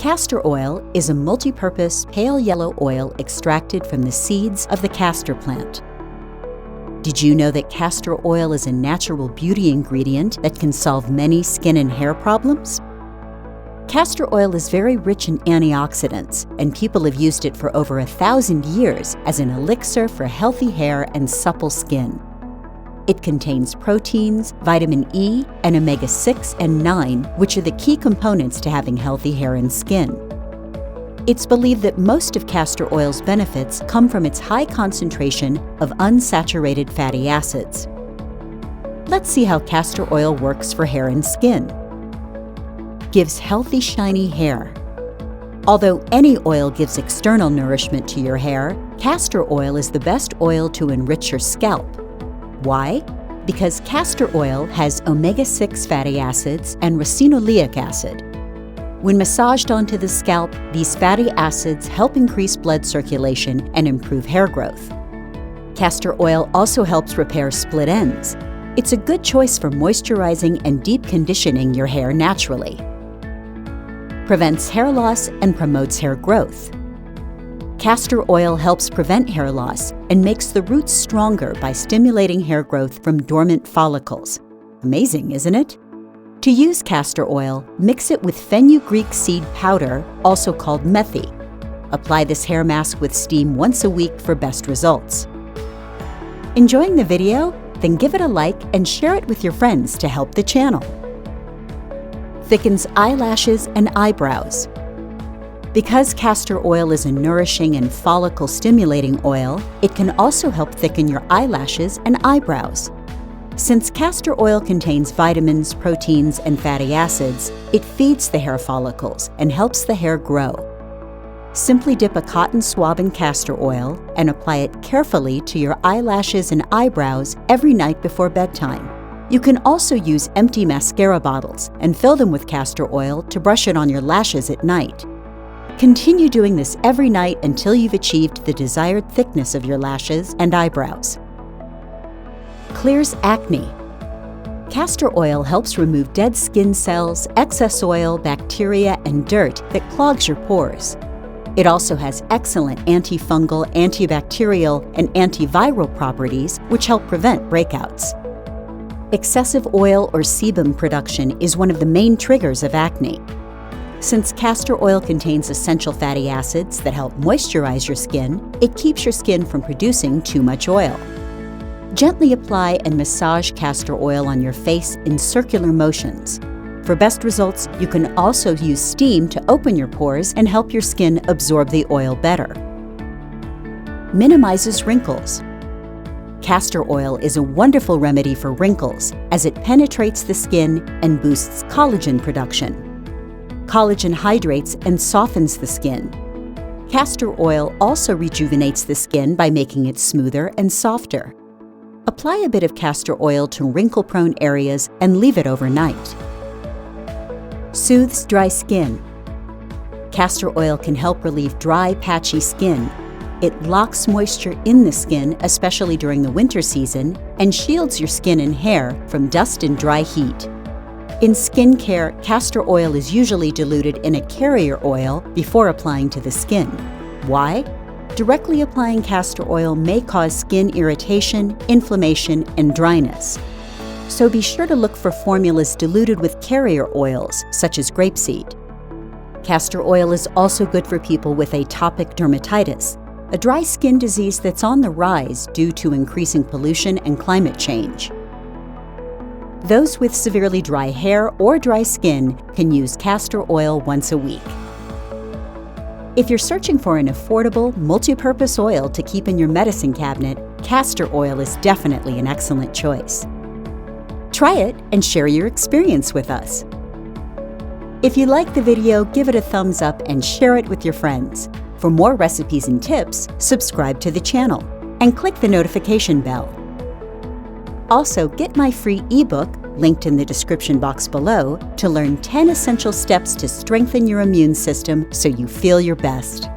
Castor oil is a multi-purpose pale yellow oil extracted from the seeds of the castor plant. Did you know that castor oil is a natural beauty ingredient that can solve many skin and hair problems? Castor oil is very rich in antioxidants, and people have used it for over 1,000 years as an elixir for healthy hair and supple skin. It contains proteins, vitamin E, and omega-6 and 9, which are the key components to having healthy hair and skin. It's believed that most of castor oil's benefits come from its high concentration of unsaturated fatty acids. Let's see how castor oil works for hair and skin. Gives healthy, shiny hair. Although any oil gives external nourishment to your hair, castor oil is the best oil to enrich your scalp. Why? Because castor oil has omega-6 fatty acids and ricinoleic acid. When massaged onto the scalp, these fatty acids help increase blood circulation and improve hair growth. Castor oil also helps repair split ends. It's a good choice for moisturizing and deep conditioning your hair naturally. Prevents hair loss and promotes hair growth. Castor oil helps prevent hair loss and makes the roots stronger by stimulating hair growth from dormant follicles. Amazing, isn't it? To use castor oil, mix it with fenugreek seed powder, also called methi. Apply this hair mask with steam once a week for best results. Enjoying the video? Then give it a like and share it with your friends to help the channel. Thickens eyelashes and eyebrows. Because castor oil is a nourishing and follicle-stimulating oil, it can also help thicken your eyelashes and eyebrows. Since castor oil contains vitamins, proteins, and fatty acids, it feeds the hair follicles and helps the hair grow. Simply dip a cotton swab in castor oil and apply it carefully to your eyelashes and eyebrows every night before bedtime. You can also use empty mascara bottles and fill them with castor oil to brush it on your lashes at night. Continue doing this every night until you've achieved the desired thickness of your lashes and eyebrows. Clears acne. Castor oil helps remove dead skin cells, excess oil, bacteria, and dirt that clogs your pores. It also has excellent antifungal, antibacterial, and antiviral properties which help prevent breakouts. Excessive oil or sebum production is one of the main triggers of acne. Since castor oil contains essential fatty acids that help moisturize your skin, it keeps your skin from producing too much oil. Gently apply and massage castor oil on your face in circular motions. For best results, you can also use steam to open your pores and help your skin absorb the oil better. Minimizes wrinkles. Castor oil is a wonderful remedy for wrinkles as it penetrates the skin and boosts collagen production. Collagen hydrates and softens the skin. Castor oil also rejuvenates the skin by making it smoother and softer. Apply a bit of castor oil to wrinkle-prone areas and leave it overnight. Soothes dry skin. Castor oil can help relieve dry, patchy skin. It locks moisture in the skin, especially during the winter season, and shields your skin and hair from dust and dry heat. In skincare, castor oil is usually diluted in a carrier oil before applying to the skin. Why? Directly applying castor oil may cause skin irritation, inflammation, and dryness. So be sure to look for formulas diluted with carrier oils, such as grapeseed. Castor oil is also good for people with atopic dermatitis, a dry skin disease that's on the rise due to increasing pollution and climate change. Those with severely dry hair or dry skin can use castor oil once a week. If you're searching for an affordable, multi-purpose oil to keep in your medicine cabinet, castor oil is definitely an excellent choice. Try it and share your experience with us. If you like the video, give it a thumbs up and share it with your friends. For more recipes and tips, subscribe to the channel and click the notification bell. Also, get my free ebook, linked in the description box below, to learn 10 essential steps to strengthen your immune system so you feel your best.